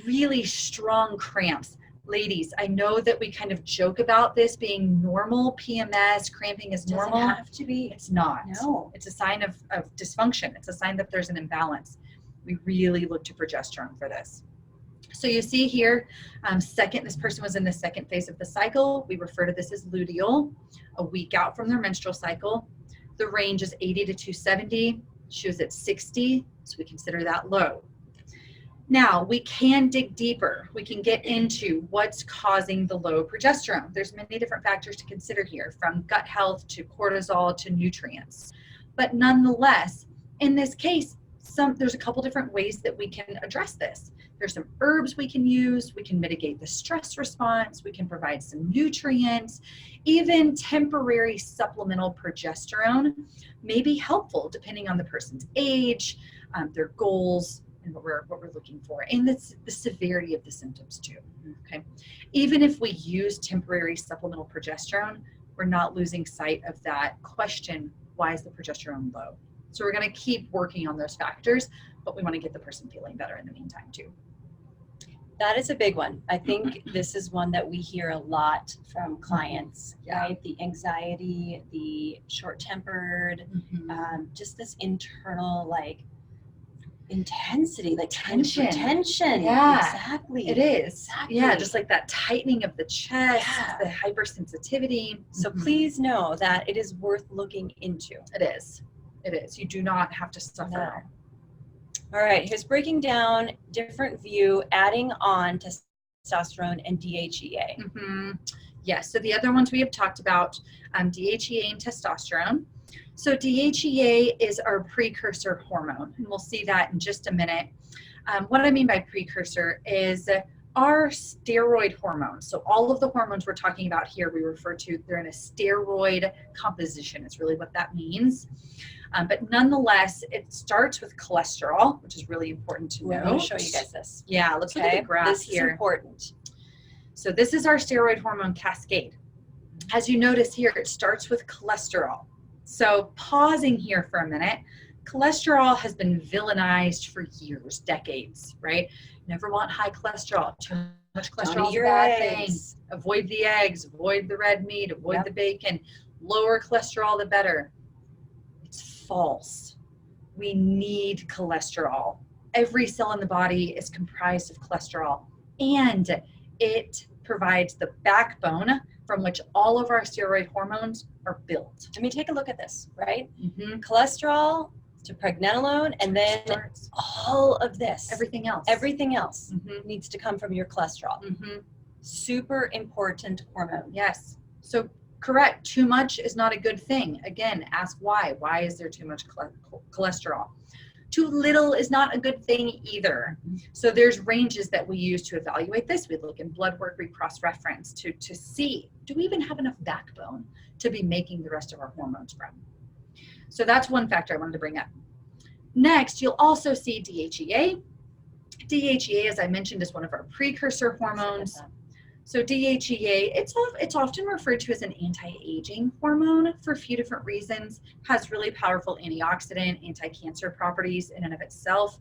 Really strong cramps. Ladies, I know that we kind of joke about this being normal. PMS, cramping is normal. Doesn't have to be. It's not. No. It's a sign of dysfunction. It's a sign that there's an imbalance. We really look to progesterone for this. So you see here, this person was in the second phase of the cycle. We refer to this as luteal, a week out from their menstrual cycle. The range is 80 to 270. She was at 60, so we consider that low. Now, we can dig deeper. We can get into what's causing the low progesterone. There's many different factors to consider here, from gut health to cortisol to nutrients. But nonetheless, in this case, there's a couple different ways that we can address this. There's some herbs we can use. We can mitigate the stress response. We can provide some nutrients. Even temporary supplemental progesterone may be helpful depending on the person's age, their goals, and what we're looking for, and the severity of the symptoms too. Okay, even if we use temporary supplemental progesterone, we're not losing sight of that question: why is the progesterone low? So we're going to keep working on those factors, but we want to get the person feeling better in the meantime too. That is a big one. I think this is one that we hear a lot from clients, right? The anxiety, the short-tempered, just this internal intensity, tension. Yeah, exactly. It is. Exactly. Yeah, just like that tightening of the chest, the hypersensitivity. So please know that it is worth looking into. It is. It is. You do not have to suffer. No. All right, here's breaking down different view, adding on testosterone and DHEA. Yes, so the other ones we have talked about, DHEA and testosterone. So DHEA is our precursor hormone, and we'll see that in just a minute. What I mean by precursor is our steroid hormones. So all of the hormones we're talking about here, we refer to, they're in a steroid composition. It's really what that means. But nonetheless, it starts with cholesterol, which is really important to know. I'm going to show you guys this. Yeah, let's look at the graph this here. Is important. So this is our steroid hormone cascade. As you notice here, it starts with cholesterol. So pausing here for a minute, cholesterol has been villainized for years, decades, right? Never want high cholesterol. Too much cholesterol is a bad thing. Avoid the eggs, avoid the red meat, avoid the bacon. Lower cholesterol, the better. It's false. We need cholesterol. Every cell in the body is comprised of cholesterol, and it provides the backbone from which all of our steroid hormones are built. I mean, take a look at this, right? Cholesterol to pregnenolone, and then all of this. Everything else needs to come from your cholesterol. Super important hormone. Yes. So correct. Too much is not a good thing. Again, ask why. Why is there too much cholesterol? Too little is not a good thing either. So there's ranges that we use to evaluate this. We look in blood work, we cross-reference to see, do we even have enough backbone to be making the rest of our hormones from? So that's one factor I wanted to bring up. Next, you'll also see DHEA. DHEA, as I mentioned, is one of our precursor hormones. So DHEA, it's often referred to as an anti-aging hormone for a few different reasons. Has really powerful antioxidant, anti-cancer properties in and of itself,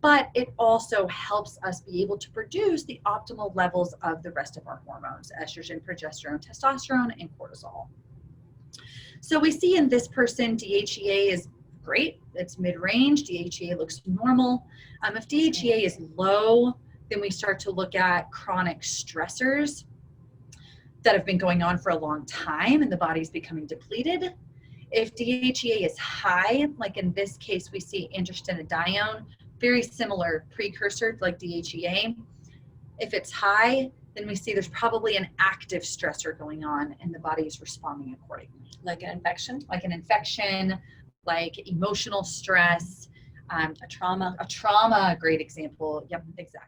but it also helps us be able to produce the optimal levels of the rest of our hormones: estrogen, progesterone, testosterone, and cortisol. So we see in this person, DHEA is great. It's mid-range. DHEA looks normal. If DHEA is low, then we start to look at chronic stressors that have been going on for a long time and the body's becoming depleted. If DHEA is high, like in this case, we see androstenedione, very similar precursor like DHEA. If it's high, then we see there's probably an active stressor going on and the body is responding accordingly. Like an infection? Like an infection, like emotional stress, a trauma. A trauma, a great example. Yep, exactly.